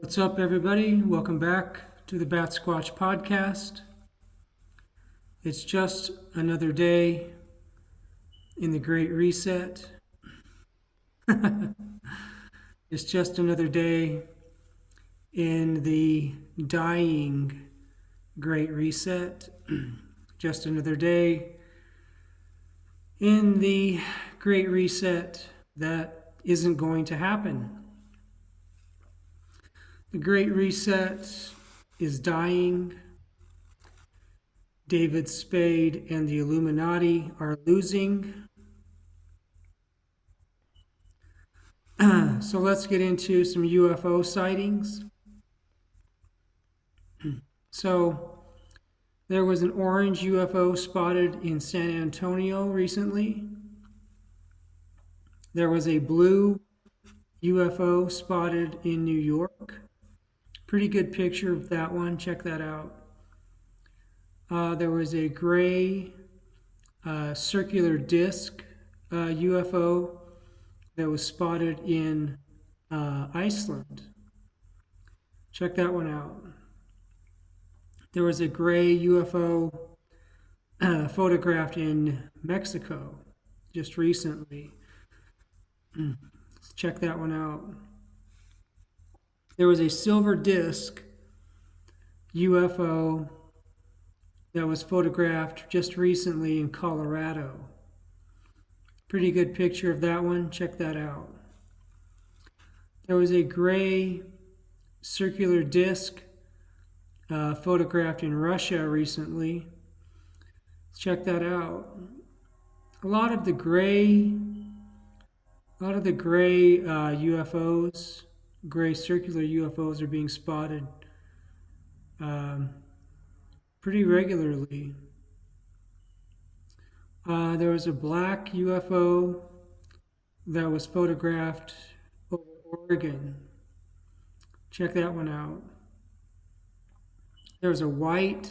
What's up, everybody? Welcome back to the Bat Squatch podcast. It's just another day in the Great Reset. It's just another day in the dying Great Reset. Just another day in the Great Reset that isn't going to happen. The Great Reset is dying. David Spade and the Illuminati are losing. So let's get into some UFO sightings. So there was an orange UFO spotted in San Antonio recently. There was a blue UFO spotted in New York. Pretty good picture of that one. Check that out. There was a gray circular disc UFO that was spotted in Iceland. Check that one out. There was a gray UFO photographed in Mexico just recently. Check that one out. There was a silver disc UFO that was photographed just recently in Colorado. Pretty good picture of that one. Check that out. There was a gray circular disc photographed in Russia recently. Check that out. A lot of the gray UFOs, gray circular UFOs, are being spotted pretty regularly. There was a black UFO that was photographed over Oregon. Check that one out. There was a white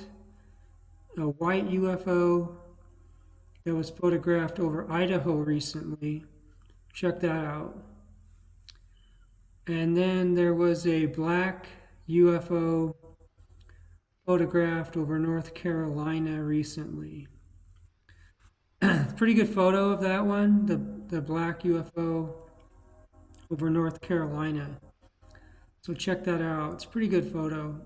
UFO that was photographed over Idaho recently. Check that out. And then there was a black UFO photographed over North Carolina recently. Pretty good photo of that one, the black UFO over North Carolina. So check that out. It's a pretty good photo.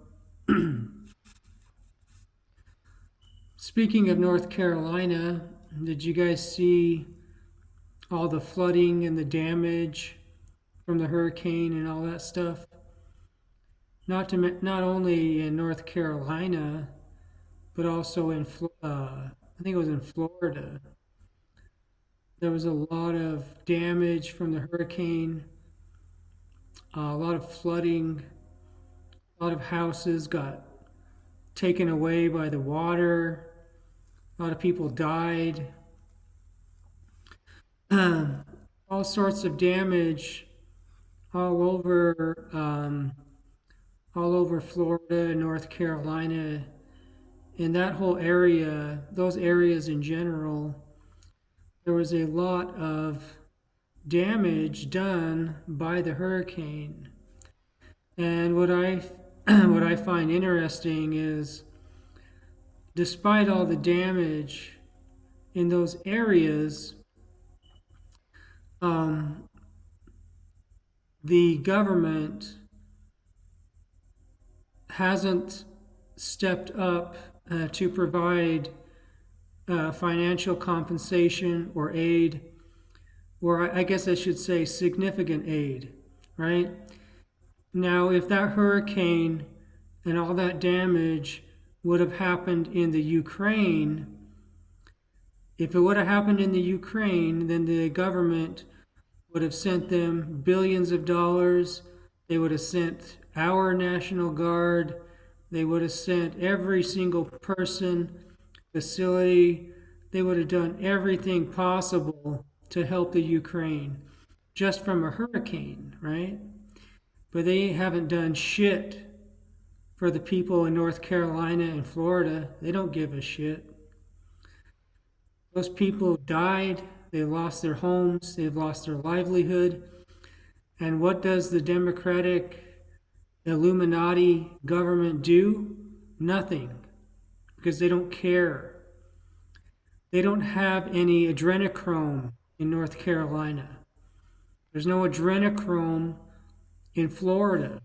Speaking of North Carolina, did you guys see all the flooding and the damage from the hurricane and all that stuff? Not only in North Carolina, but also in I think it was in Florida. There was a lot of damage from the hurricane, a lot of flooding, a lot of houses got taken away by the water, a lot of people died. All sorts of damage all over Florida, North Carolina, in that whole area, those areas in general. There was a lot of damage done by the hurricane. And what I find interesting is, despite all the damage in those areas, the government hasn't stepped up to provide financial compensation or aid, or I guess I should say significant aid, right? Now, if that hurricane and all that damage would have happened in the Ukraine, if it would have happened in the Ukraine, then the government would have sent them billions of dollars. They would have sent our National Guard. They would have sent every single person, facility. They would have done everything possible to help the Ukraine just from a hurricane, right? But they haven't done shit for the people in North Carolina and Florida. They don't give a shit. Those people died. They lost their homes. They've lost their livelihood. And what does the Democratic Illuminati government do? Nothing, because they don't care. They don't have any adrenochrome in North Carolina. There's no adrenochrome in Florida.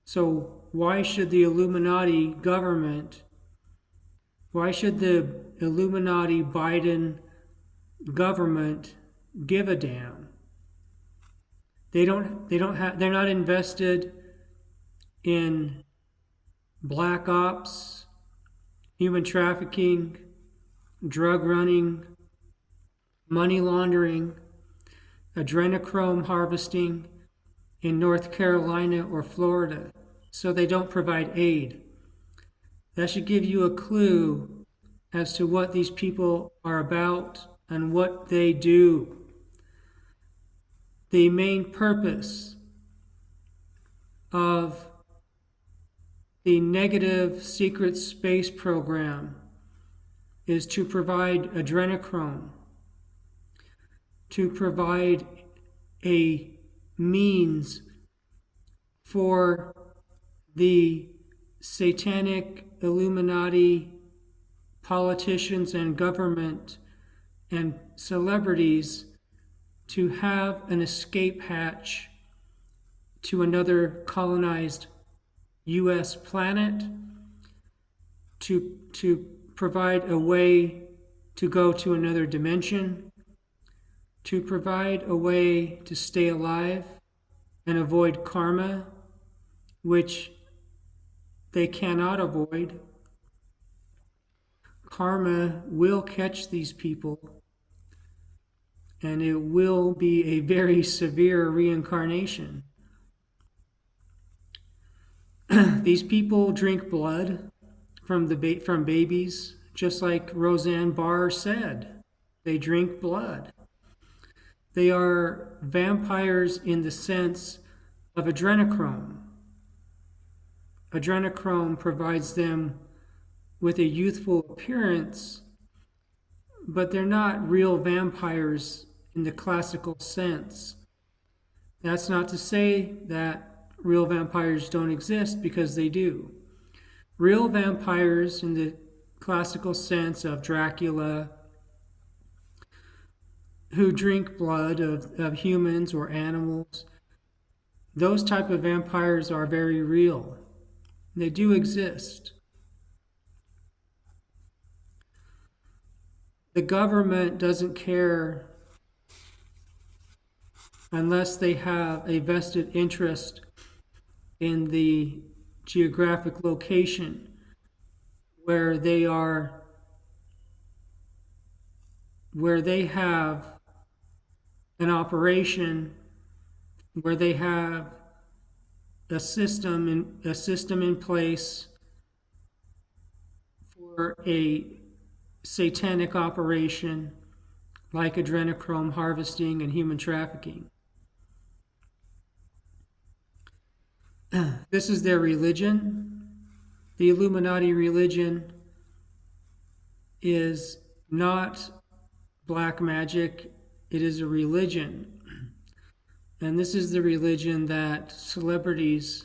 So why should the Illuminati government, why should the Illuminati Biden government give a damn? They're not invested in black ops, human trafficking, drug running, money laundering, adrenochrome harvesting in North Carolina or Florida. So they don't provide aid. That should give you a clue as to what these people are about and what they do. The main purpose of the negative secret space program is to provide adrenochrome, to provide a means for the satanic Illuminati politicians and government and celebrities to have an escape hatch to another colonized U.S. planet, to provide a way to go to another dimension, to provide a way to stay alive and avoid karma, which they cannot avoid. Karma will catch these people, and it will be a very severe reincarnation. These people drink blood from babies, just like Roseanne Barr said. They drink blood. They are vampires in the sense of adrenochrome. Adrenochrome provides them with a youthful appearance, but they're not real vampires in the classical sense. That's not to say that real vampires don't exist, because they do. Real vampires in the classical sense of Dracula, who drink blood of humans or animals, those type of vampires are very real. They do exist. The government doesn't care unless they have a vested interest in the geographic location where they have an operation, where they have a system in place for a satanic operation like adrenochrome harvesting and human trafficking. This is their religion. The Illuminati religion is not black magic. It is a religion. And this is the religion that celebrities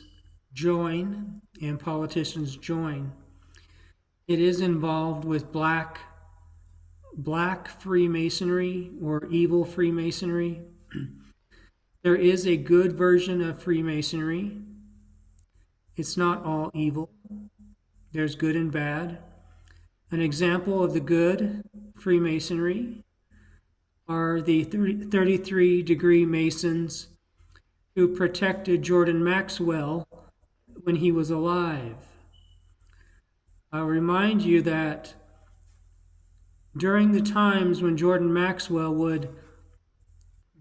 join and politicians join. It is involved with black Freemasonry or evil Freemasonry. There is a good version of Freemasonry. It's not all evil. There's good and bad. An example of the good Freemasonry are the 33-degree Masons who protected Jordan Maxwell when he was alive. I'll remind you that during the times when Jordan Maxwell would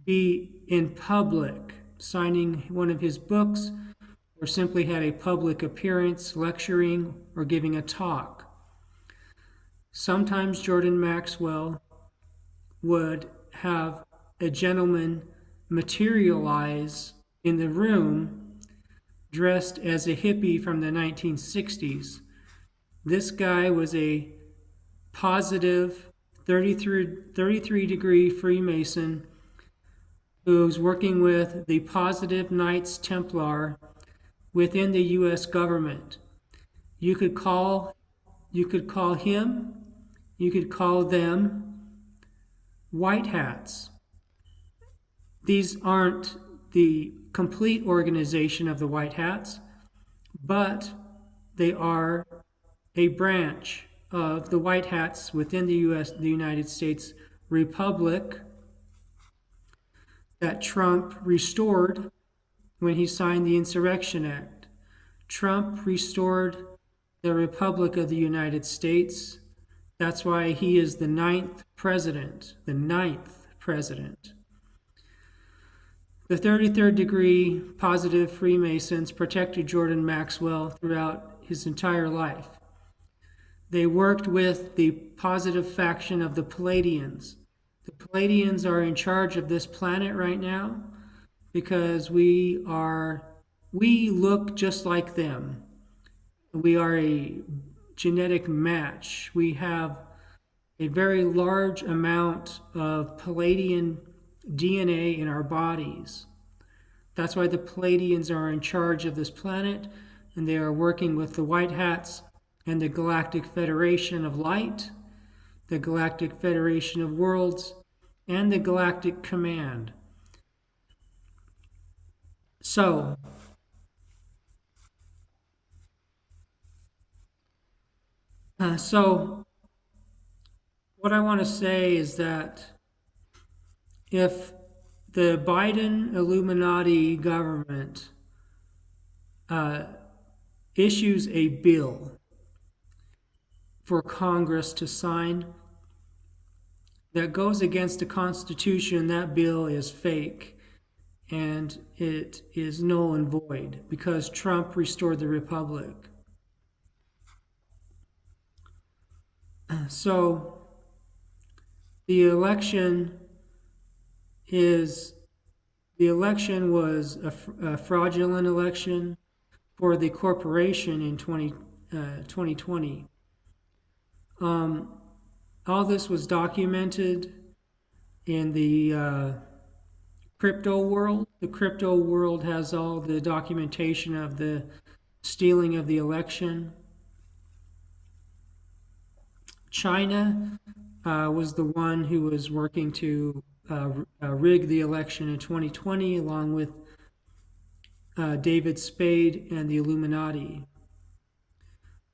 be in public signing one of his books, or simply had a public appearance lecturing or giving a talk, sometimes Jordan Maxwell would have a gentleman materialize in the room dressed as a hippie from the 1960s. This guy was a positive 33-degree Freemason who's working with the Positive Knights Templar within the U.S. government. You could call you could call him, you could call them white hats. These aren't the complete organization of the white hats, but they are a branch of the white hats within the United States Republic that Trump restored when he signed the Insurrection Act. Trump restored the Republic of the United States. That's why he is the ninth president. The ninth president. The 33rd degree positive Freemasons protected Jordan Maxwell throughout his entire life. They worked with the positive faction of the Palladians. The Palladians are in charge of this planet right now because we look just like them. We are a genetic match. We have a very large amount of Palladian DNA in our bodies. That's why the Palladians are in charge of this planet, and they are working with the White Hats and the Galactic Federation of Light, the Galactic Federation of Worlds, and the Galactic Command. So, what I want to say is that if the Biden Illuminati government issues a bill for Congress to sign that goes against the Constitution, that bill is fake and it is null and void because Trump restored the Republic. So the election was a fraudulent election for the corporation in 2020. All this was documented in the crypto world. The crypto world has all the documentation of the stealing of the election. China was the one who was working to rig the election in 2020, along with David Spade and the Illuminati.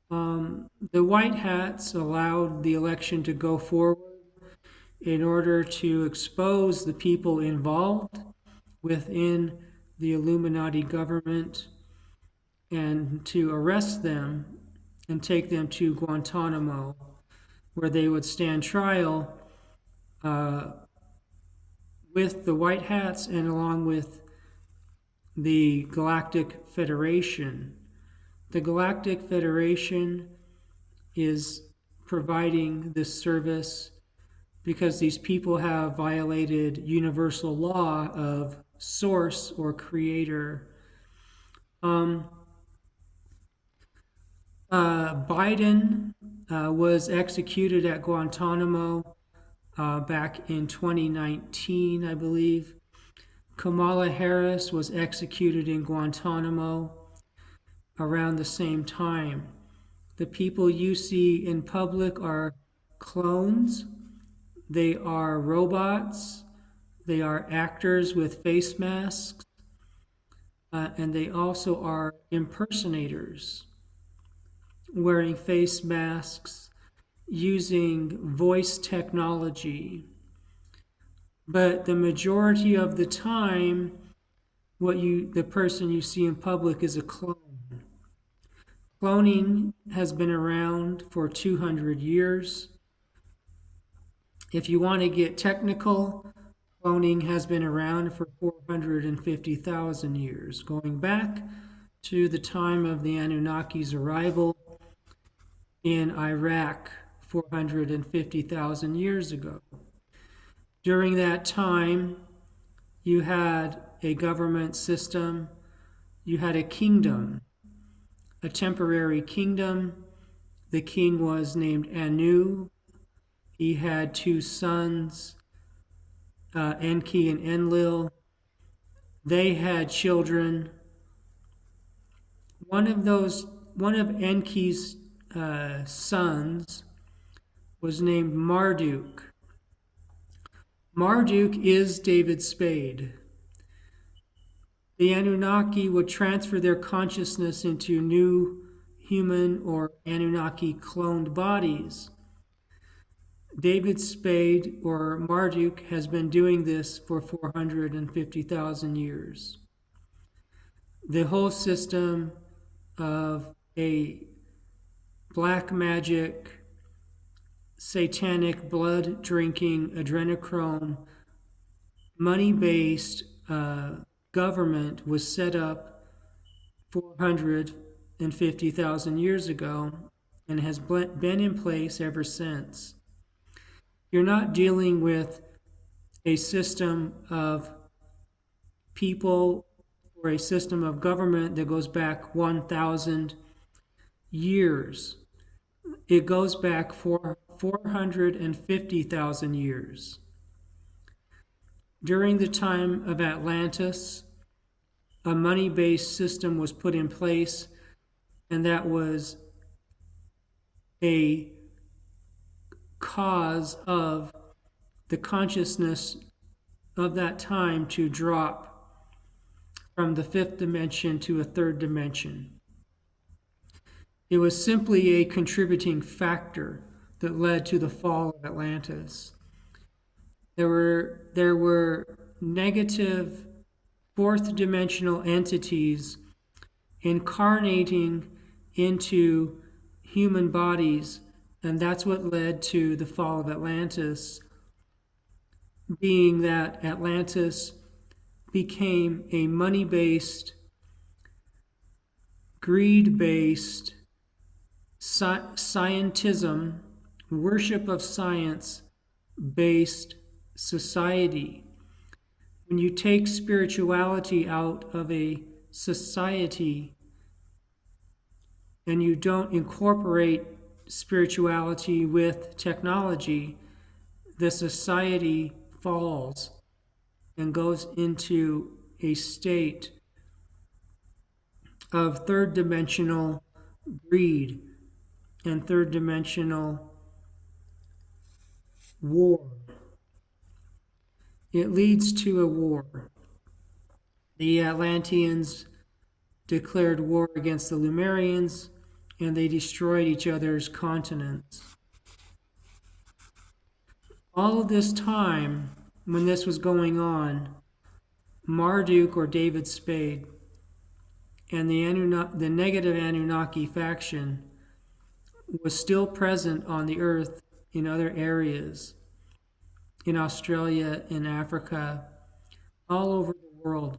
The White Hats allowed the election to go forward in order to expose the people involved within the Illuminati government and to arrest them and take them to Guantanamo, where they would stand trial with the White Hats and along with the Galactic Federation. The Galactic Federation is providing this service because these people have violated universal law of source or creator. Biden was executed at Guantanamo back in 2019, I believe. Kamala Harris was executed in Guantanamo around the same time. The people you see in public are clones. They are robots. They are actors with face masks. And they also are impersonators wearing face masks using voice technology. But the majority of the time, the person you see in public is a clone. Cloning has been around for 200 years. If you want to get technical, cloning has been around for 450,000 years, going back to the time of the Anunnaki's arrival in Iraq 450,000 years ago. During that time, you had a government system, you had a kingdom, a temporary kingdom. The king was named Anu. He had two sons, Enki and Enlil. They had children one of Enki's sons was named Marduk. Marduk is David Spade. The Anunnaki would transfer their consciousness into new human or Anunnaki cloned bodies. David Spade or Marduk has been doing this for 450,000 years. The whole system of a black magic, satanic, blood drinking, adrenochrome, money based government was set up 450,000 years ago and has been in place ever since. You're not dealing with a system of people or a system of government that goes back 1,000 years. It goes back for 450,000 years. During the time of Atlantis, a money-based system was put in place, and that was a cause of the consciousness of that time to drop from the fifth dimension to a third dimension. It was simply a contributing factor that led to the fall of Atlantis. There were negative fourth dimensional entities incarnating into human bodies, and that's what led to the fall of Atlantis, being that Atlantis became a money-based, greed-based, scientism, worship of science-based society. When you take spirituality out of a society and you don't incorporate spirituality with technology, the society falls and goes into a state of third dimensional greed and third dimensional war. It leads to a war. The Atlanteans declared war against the Lemurians, and they destroyed each other's continents. All of this time, when this was going on, Marduk or David Spade and the negative Anunnaki faction was still present on the earth in other areas, in Australia, in Africa, all over the world.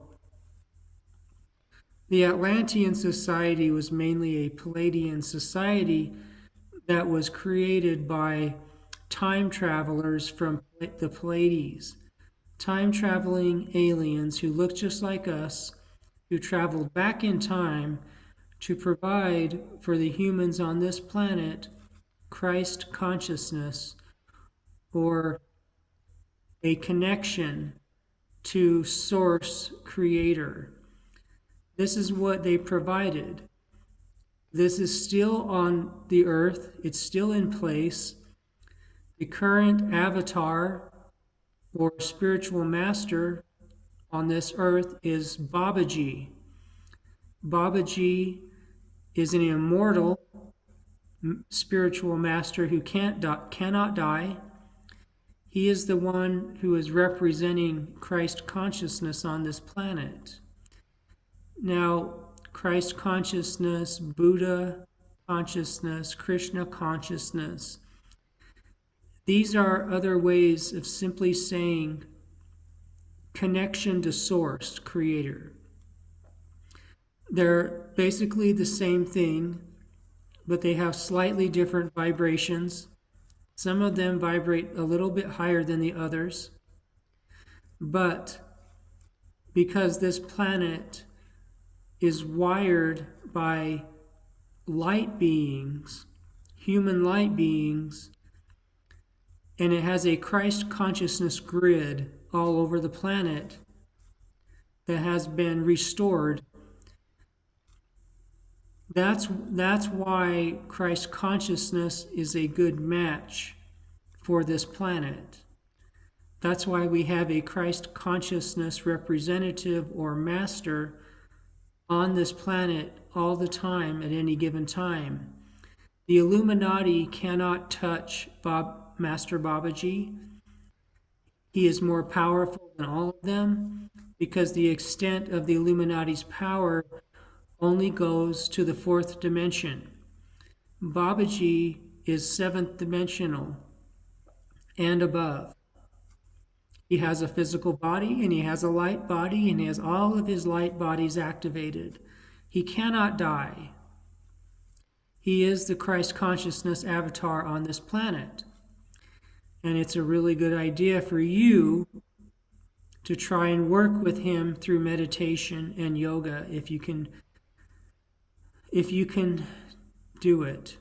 The Atlantean society was mainly a Palladian society that was created by time travelers from the Pleiades, time traveling aliens who looked just like us, who traveled back in time to provide for the humans on this planet Christ consciousness, or a connection to Source Creator. This is what they provided. This is still on the earth. It's still in place. The current avatar or spiritual master on this earth is Babaji. Babaji is an immortal spiritual master who cannot die. He is the one who is representing Christ consciousness on this planet. Now, Christ consciousness, Buddha consciousness, Krishna consciousness, these are other ways of simply saying connection to Source, Creator. They're basically the same thing, but they have slightly different vibrations. Some of them vibrate a little bit higher than the others. But because this planet is wired by light beings, human light beings, and it has a Christ consciousness grid all over the planet that has been restored. That's why Christ consciousness is a good match for this planet. That's why we have a Christ consciousness representative or master on this planet all the time at any given time. The Illuminati cannot touch Master Babaji. He is more powerful than all of them because the extent of the Illuminati's power only goes to the fourth dimension. Babaji is seventh dimensional and above. He has a physical body and he has a light body and he has all of his light bodies activated. He cannot die. He is the Christ consciousness avatar on this planet. And it's a really good idea for you to try and work with him through meditation and yoga if you can do it.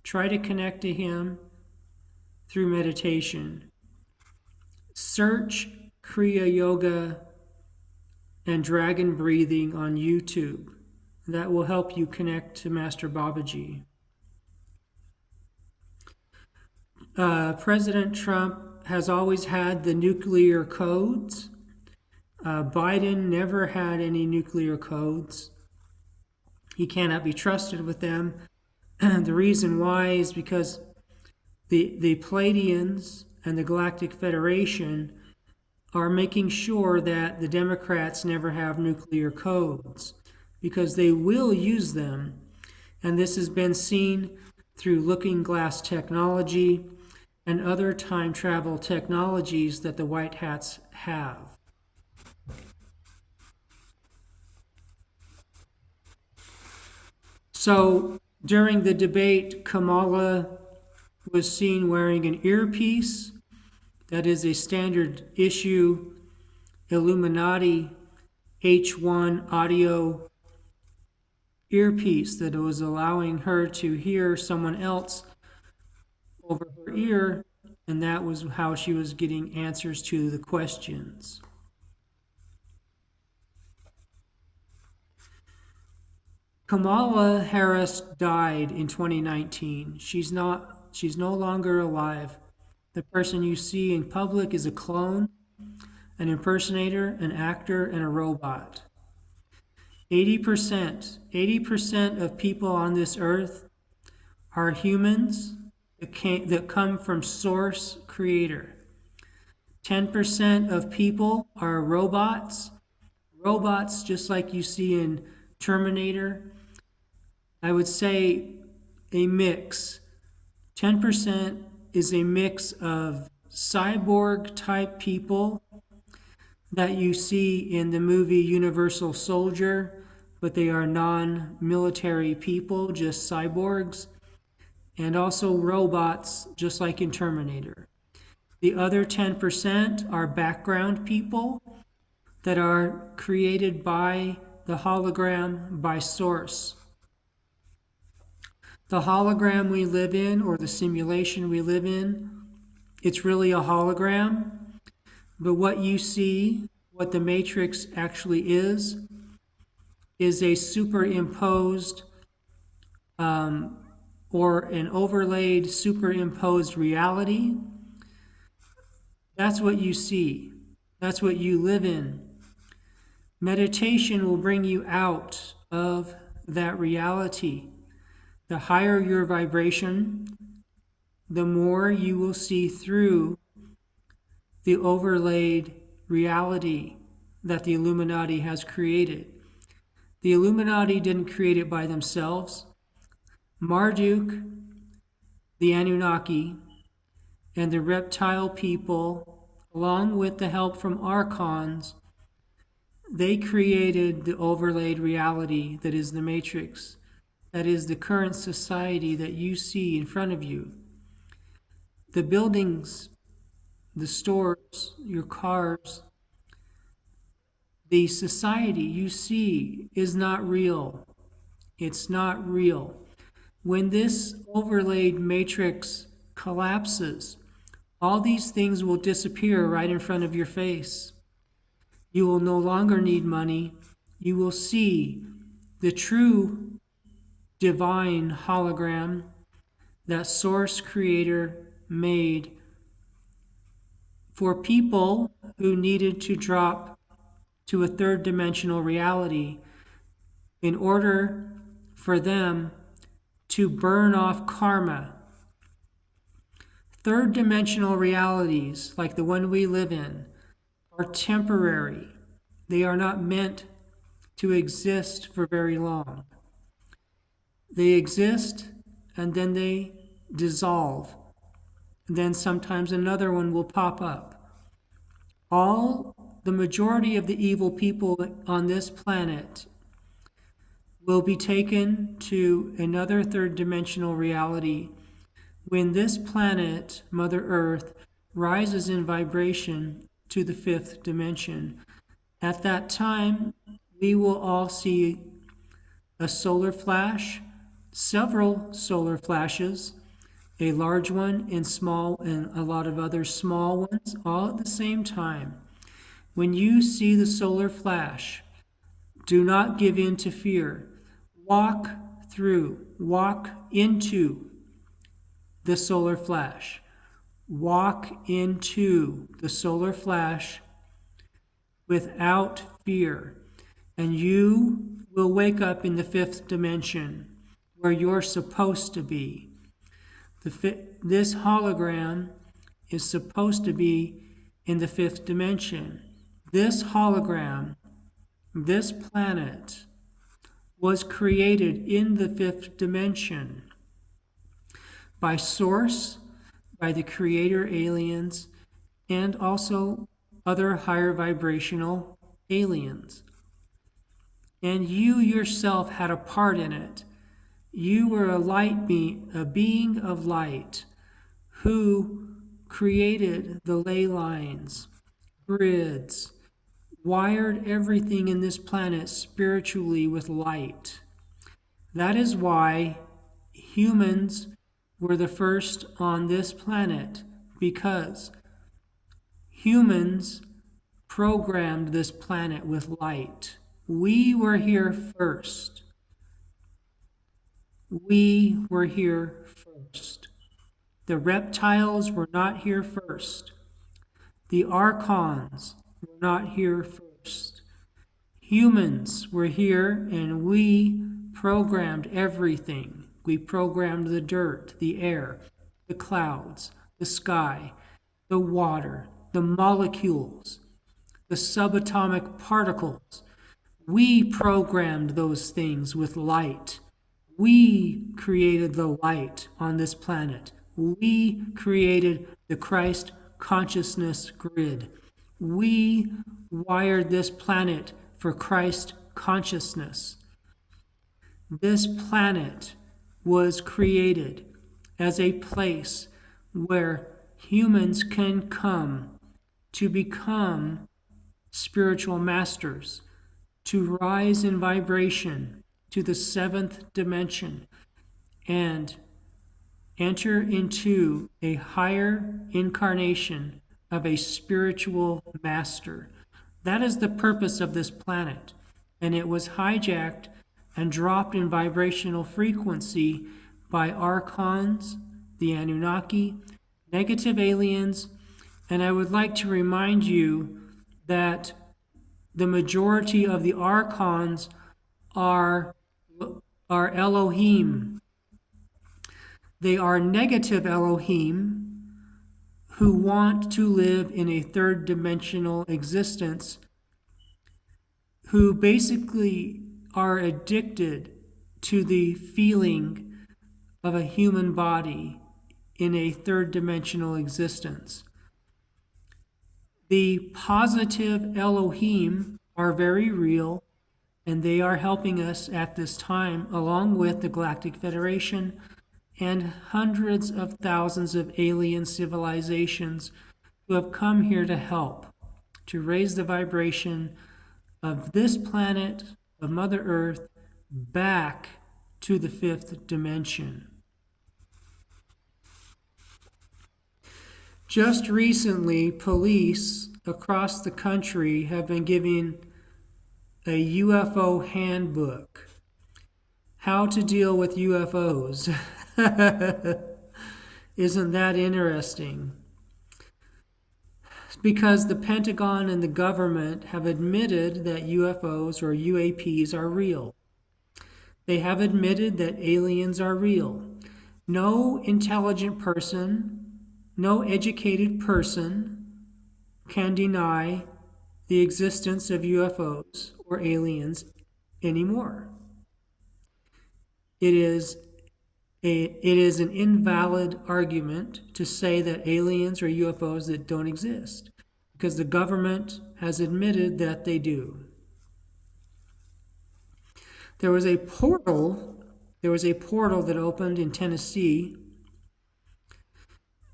Try to connect to him through meditation. Search Kriya Yoga and Dragon Breathing on YouTube. That will help you connect to Master Babaji. President Trump has always had the nuclear codes. Biden never had any nuclear codes. He cannot be trusted with them. The reason why is because the Pleiadians and the Galactic Federation are making sure that the Democrats never have nuclear codes because they will use them. And this has been seen through looking glass technology and other time travel technologies that the White Hats have. So during the debate, Kamala was seen wearing an earpiece. That is a standard issue Illuminati H1 audio earpiece that was allowing her to hear someone else over her ear, and that was how she was getting answers to the questions. Kamala Harris died in 2019. She's no longer alive. The person you see in public is a clone, an impersonator, an actor, and a robot. 80% of people on this earth are humans that come from Source Creator. 10% of people are robots just like you see in Terminator. I would say a mix. 10% is a mix of cyborg type people that you see in the movie Universal Soldier, but they are non-military people, just cyborgs, and also robots, just like in Terminator. The other 10% are background people that are created by the hologram, by Source. The hologram we live in, or the simulation we live in, it's really a hologram. But what you see, what the Matrix actually is a superimposed or an overlaid superimposed reality. That's what you see. That's what you live in. Meditation will bring you out of that reality. The higher your vibration, the more you will see through the overlaid reality that the Illuminati has created. The Illuminati didn't create it by themselves. Marduk, the Anunnaki, and the reptile people, along with the help from archons, they created the overlaid reality that is the Matrix. That is the current society that you see in front of you. The buildings, the stores, your cars, the society you see is not real. It's not real. When this overlaid matrix collapses, all these things will disappear right in front of your face. You will no longer need money. You will see the true divine hologram that Source Creator made for people who needed to drop to a third dimensional reality in order for them to burn off karma. Third dimensional realities, like the one we live in, are temporary. They are not meant to exist for very long. They exist and then they dissolve. Then sometimes another one will pop up. The majority of the evil people on this planet will be taken to another third dimensional reality when this planet, Mother Earth, rises in vibration to the fifth dimension. At that time, we will all see a solar flash, several solar flashes, a large one and small, and a lot of other small ones, all at the same time. When you see the solar flash, do not give in to fear. Walk into the solar flash. Walk into the solar flash without fear, and you will wake up in the fifth dimension where you're supposed to be. This hologram is supposed to be in the fifth dimension. This hologram, this planet, was created in the fifth dimension by Source, by the Creator aliens, and also other higher vibrational aliens. And you yourself had a part in it. You were a being of light who created the ley lines, grids, wired everything in this planet spiritually with light. That is why humans were the first on this planet, because humans programmed this planet with light. We were here first. We were here first. The reptiles were not here first. The archons were not here first. Humans were here, and we programmed everything. We programmed the dirt, the air, the clouds, the sky, the water, the molecules, the subatomic particles. We programmed those things with light. We created the light on this planet. We created the Christ consciousness grid. We wired this planet for Christ consciousness. This planet was created as a place where humans can come to become spiritual masters, to rise in vibration to the seventh dimension and enter into a higher incarnation of a spiritual master. That is the purpose of this planet, and it was hijacked and dropped in vibrational frequency by archons, the Anunnaki, negative aliens, and I would like to remind you that the majority of the archons are Elohim. They are negative Elohim who want to live in a third dimensional existence, who basically are addicted to the feeling of a human body in a third dimensional existence. The positive Elohim are very real, and they are helping us at this time, along with the Galactic Federation and hundreds of thousands of alien civilizations who have come here to help, to raise the vibration of this planet, of Mother Earth, back to the fifth dimension. Just recently, police across the country have been giving a UFO handbook, how to deal with UFOs. Isn't that interesting? Because the Pentagon and the government have admitted that UFOs or UAPs are real. They have admitted that aliens are real. No intelligent person, no educated person can deny the existence of UFOs or aliens anymore. It is an invalid argument to say that aliens or UFOs that don't exist because the government has admitted that they do. There was a portal that opened in Tennessee.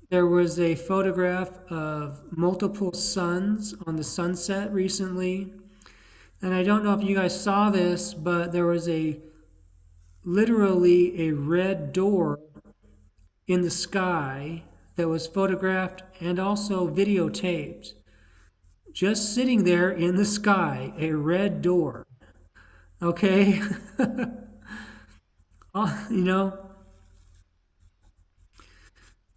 There was a photograph of multiple suns on the sunset recently. And I don't know if you guys saw this, but there was literally a red door in the sky that was photographed and also videotaped. Just sitting there in the sky, a red door. Okay? You know,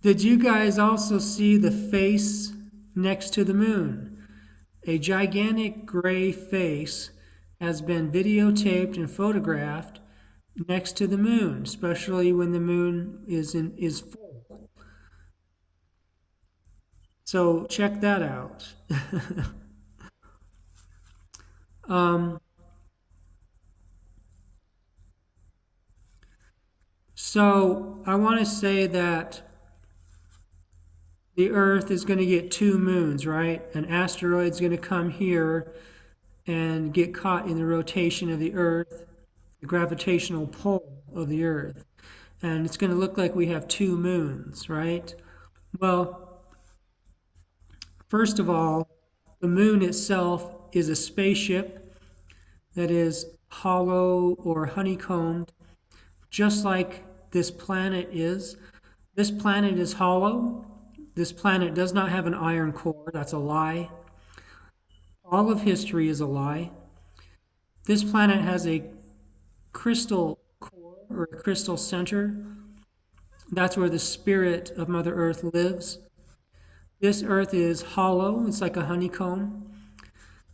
did you guys also see the face next to the moon? A gigantic gray face has been videotaped and photographed next to the moon, especially when the moon is full. So check that out. So I want to say that the Earth is going to get two moons, right? An asteroid's going to come here and get caught in the rotation of the Earth, the gravitational pull of the Earth. And it's going to look like we have two moons, right? Well, first of all, the moon itself is a spaceship that is hollow or honeycombed, just like this planet is. This planet is hollow. This planet does not have an iron core. That's a lie. All of history is a lie. This planet has a crystal core or a crystal center. That's where the spirit of Mother Earth lives. This Earth is hollow. It's like a honeycomb.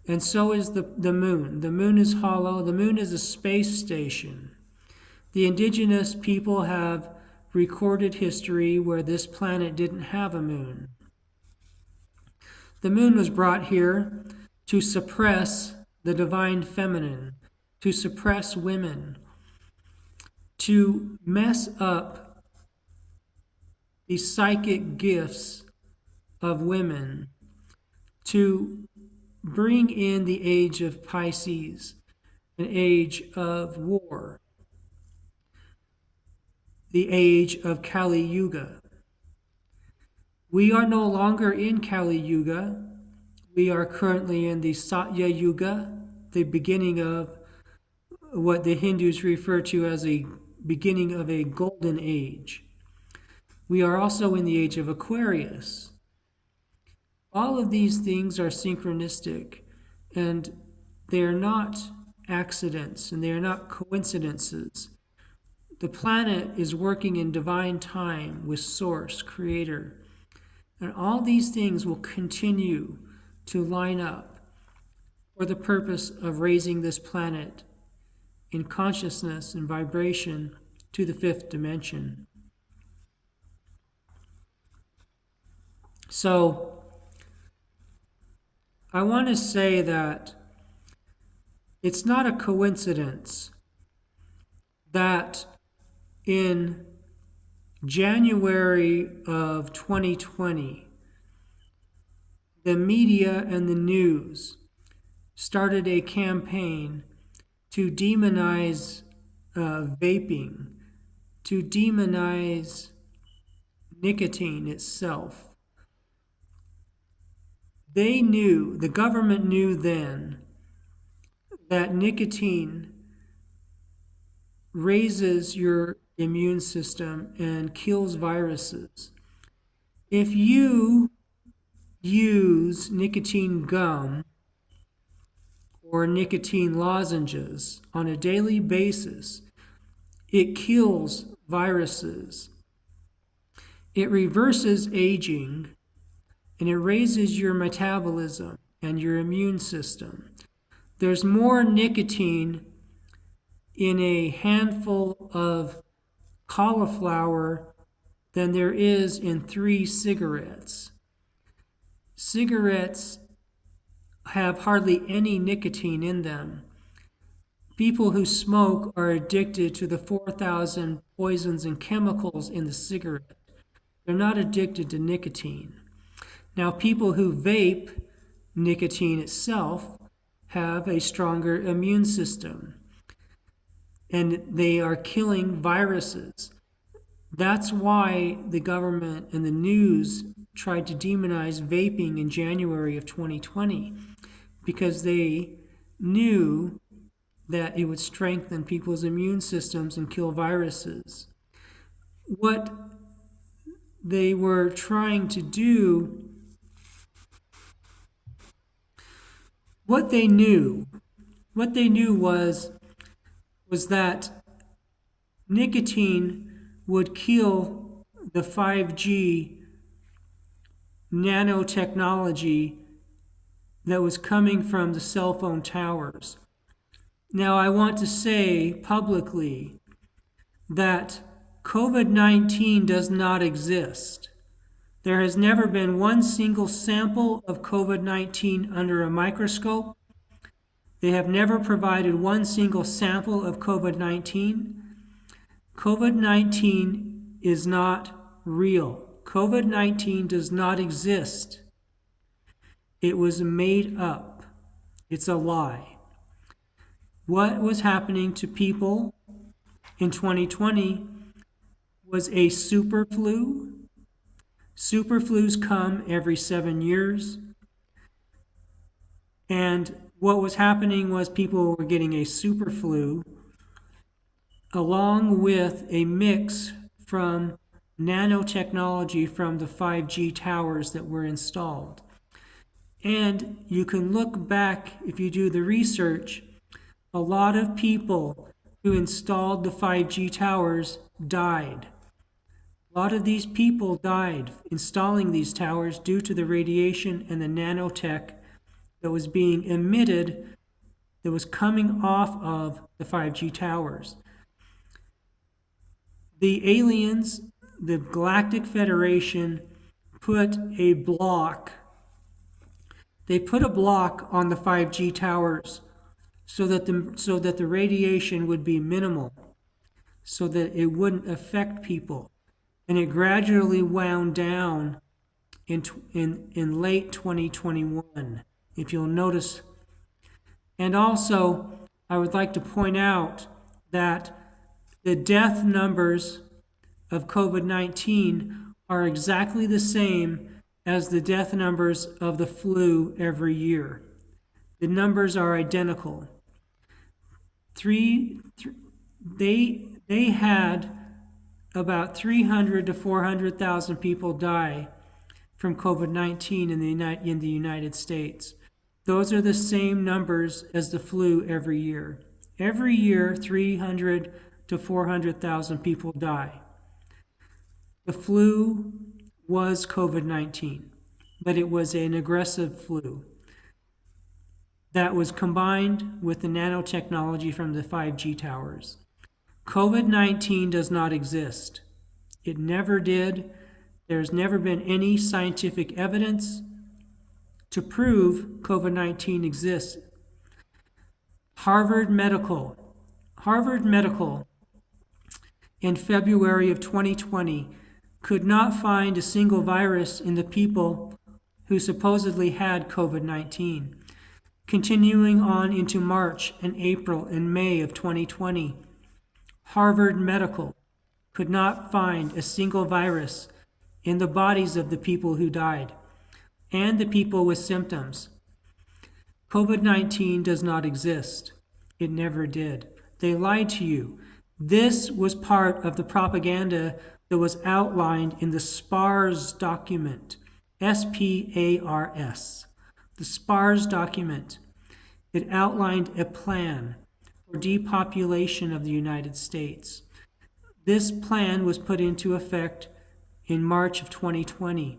And so is the moon. The moon is hollow. The moon is a space station. The indigenous people have recorded history where this planet didn't have a moon. The moon was brought here to suppress the divine feminine, to suppress women, to mess up the psychic gifts of women, to bring in the age of Pisces, an age of war, the age of Kali Yuga. We are no longer in Kali Yuga. We are currently in the Satya Yuga, the beginning of what the Hindus refer to as a beginning of a golden age. We are also in the age of Aquarius. All of these things are synchronistic, and they are not accidents, and they are not coincidences. The planet is working in divine time with Source, Creator. And all these things will continue to line up for the purpose of raising this planet in consciousness and vibration to the fifth dimension. So, I want to say that it's not a coincidence that in January of 2020, the media and the news started a campaign to demonize vaping, to demonize nicotine itself. They knew, the government knew then, that nicotine raises your immune system and kills viruses. If you use nicotine gum or nicotine lozenges on a daily basis, It kills viruses. It reverses aging, and it raises your metabolism and your immune system. There's more nicotine in a handful of cauliflower than there is in 3 cigarettes. Cigarettes have hardly any nicotine in them. People who smoke are addicted to the 4,000 poisons and chemicals in the cigarette. They're not addicted to nicotine. Now, people who vape nicotine itself have a stronger immune system, and they are killing viruses. That's why the government and the news tried to demonize vaping in January of 2020, because they knew that it would strengthen people's immune systems and kill viruses. What they were trying to do, what they knew was that nicotine would kill the 5G nanotechnology that was coming from the cell phone towers. Now, I want to say publicly that COVID-19 does not exist. There has never been one single sample of COVID-19 under a microscope. They have never provided one single sample of COVID-19. COVID-19 is not real. COVID-19 does not exist. It was made up. It's a lie. What was happening to people in 2020 was a super flu. Super flus come every 7 years. And what was happening was people were getting a super flu along with a mix from nanotechnology from the 5G towers that were installed. And you can look back, if you do the research, a lot of people who installed the 5G towers died. A lot of these people died installing these towers due to the radiation and the nanotech that was being emitted, that was coming off of the 5G towers. The aliens, the Galactic Federation, put a block. They put a block on the 5G towers so that the radiation would be minimal, so that it wouldn't affect people. And it gradually wound down in late 2021, if you'll notice. And also, I would like to point out that the death numbers of COVID-19 are exactly the same as the death numbers of the flu every year. The numbers are identical. They had about 300 to 400,000 people die from COVID-19 in the United States. Those are the same numbers as the flu every year. Every year, 300 to 400,000 people die. The flu was COVID-19, but it was an aggressive flu that was combined with the nanotechnology from the 5G towers. COVID-19 does not exist. It never did. There's never been any scientific evidence to prove COVID-19 exists. Harvard Medical in February of 2020 could not find a single virus in the people who supposedly had COVID-19. Continuing on into March and April and May of 2020, Harvard Medical could not find a single virus in the bodies of the people who died and the people with symptoms. COVID-19 does not exist. It never did. They lied to you. This was part of the propaganda that was outlined in the SPARS document, SPARS. The SPARS document. It outlined a plan for depopulation of the United States. This plan was put into effect in March of 2020.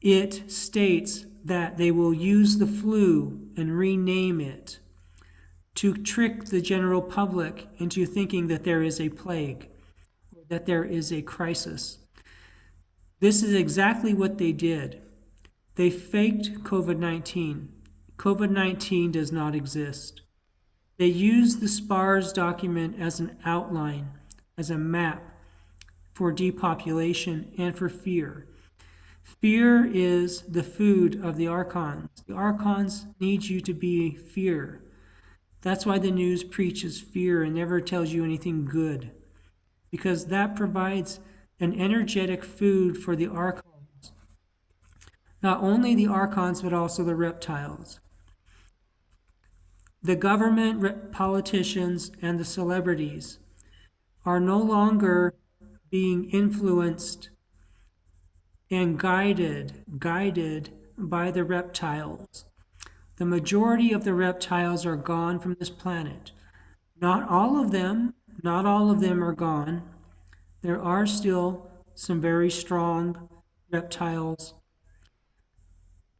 It states that they will use the flu and rename it to trick the general public into thinking that there is a plague, that there is a crisis. This is exactly what they did. They faked COVID-19. COVID-19 does not exist. They used the SPARS document as an outline, as a map for depopulation and for fear. Fear is the food of the archons. The archons need you to be fear. That's why the news preaches fear and never tells you anything good, because that provides an energetic food for the archons. Not only the archons, but also the reptiles. The government, politicians, and the celebrities are no longer being influenced and guided by the reptiles. The majority of the reptiles are gone from this planet. Not all of them are gone. There are still some very strong reptiles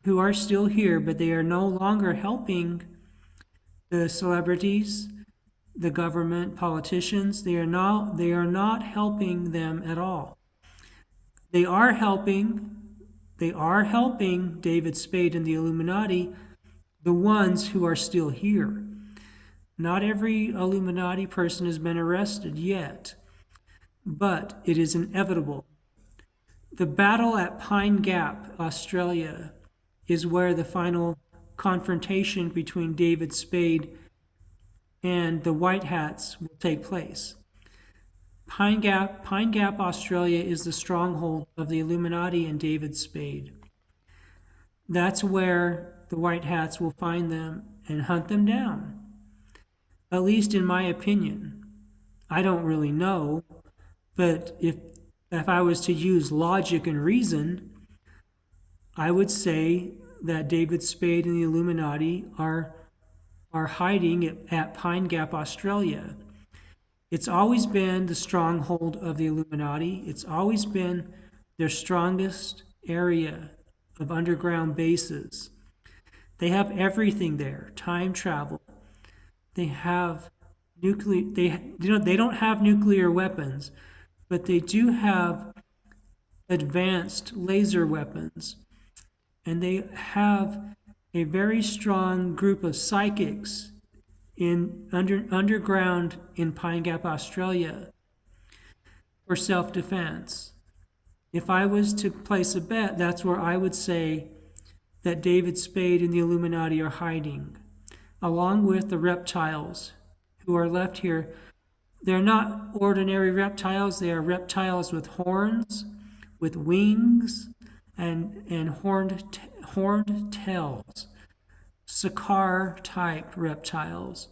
who are still here, but they are no longer helping the celebrities, the government, politicians. They are not helping them at all. They are helping David Spade and the Illuminati, the ones who are still here. Not every Illuminati person has been arrested yet, but it is inevitable. The battle at Pine Gap, Australia, is where the final confrontation between David Spade and the White Hats will take place. Pine Gap, Australia is the stronghold of the Illuminati and David Spade. That's where the White Hats will find them and hunt them down. At least in my opinion. I don't really know, but if I was to use logic and reason, I would say that David Spade and the Illuminati are hiding at Pine Gap, Australia. It's always been the stronghold of the Illuminati. It's always been their strongest area of underground bases. They have everything there, time travel. They have they don't have nuclear weapons, but they do have advanced laser weapons. And they have a very strong group of psychics in underground in Pine Gap, Australia, for self-defense. If I was to place a bet, that's where I would say that David Spade and the Illuminati are hiding, along with the reptiles who are left here. They're not ordinary reptiles. They are reptiles with horns, with wings, and horned tails. Sakar-type reptiles.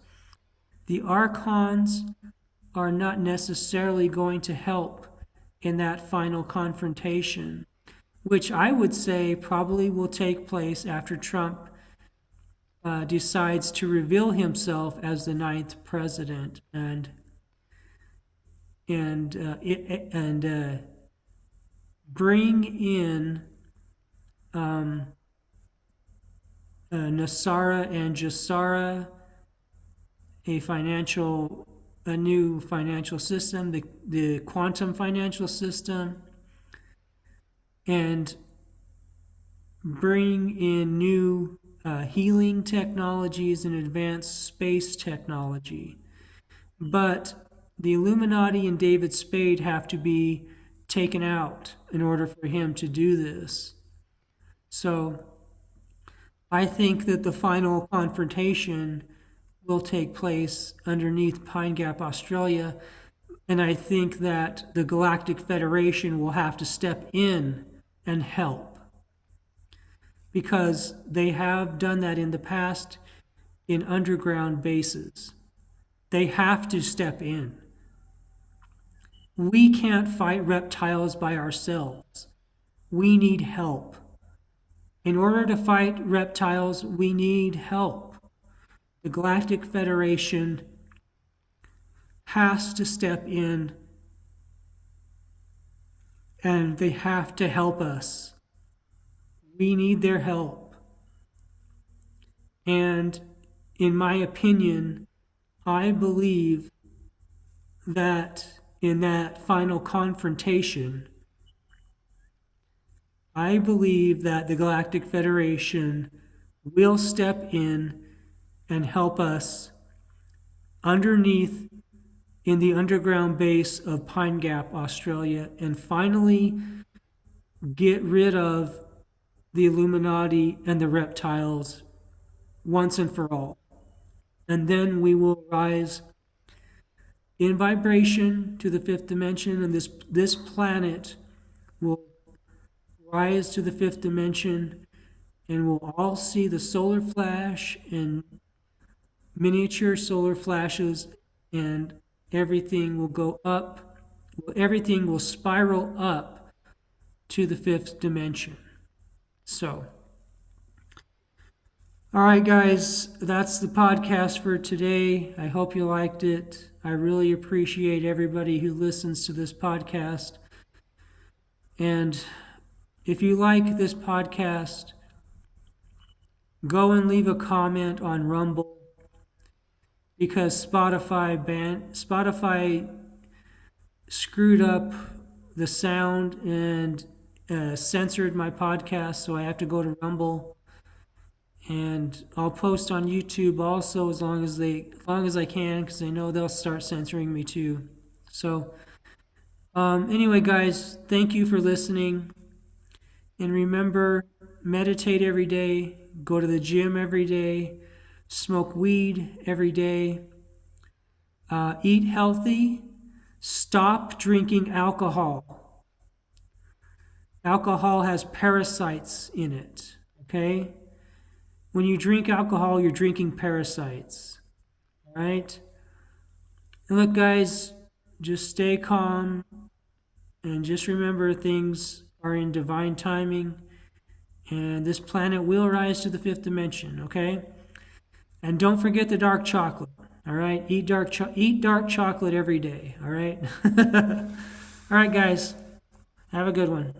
The archons are not necessarily going to help in that final confrontation, which I would say probably will take place after Trump decides to reveal himself as the 9th president and bring in Nasara and Jassara, a new financial system, the quantum financial system, and bring in new healing technologies and advanced space technology. But the Illuminati and David Spade have to be taken out in order for him to do this. So I think that the final confrontation will take place underneath Pine Gap, Australia, and I think that the Galactic Federation will have to step in and help, because they have done that in the past in underground bases. They have to step in. We can't fight reptiles by ourselves. We need help. In order to fight reptiles, we need help. The Galactic Federation has to step in and they have to help us. We need their help. And in my opinion, I believe that in that final confrontation, I believe that the Galactic Federation will step in and help us underneath in the underground base of Pine Gap, Australia, and finally get rid of the Illuminati and the reptiles once and for all. And then we will rise in vibration to the fifth dimension, and this planet will rise to the fifth dimension, and we'll all see the solar flash and miniature solar flashes, and everything will go up. Everything will spiral up to the fifth dimension. So, all right, guys, that's the podcast for today. I hope you liked it. I really appreciate everybody who listens to this podcast. And if you like this podcast, go and leave a comment on Rumble, because Spotify screwed up the sound and censored my podcast, so I have to go to Rumble. And I'll post on YouTube also as long as I can, because I know they'll start censoring me too. So anyway, guys, thank you for listening. And remember, meditate every day, go to the gym every day, smoke weed every day, eat healthy, stop drinking alcohol. Alcohol has parasites in it, okay? When you drink alcohol, you're drinking parasites, all right? And look, guys, just stay calm and just remember things are in divine timing, and this planet will rise to the fifth dimension, okay? And don't forget the dark chocolate, all right? Eat dark chocolate every day, all right? All right, guys, have a good one.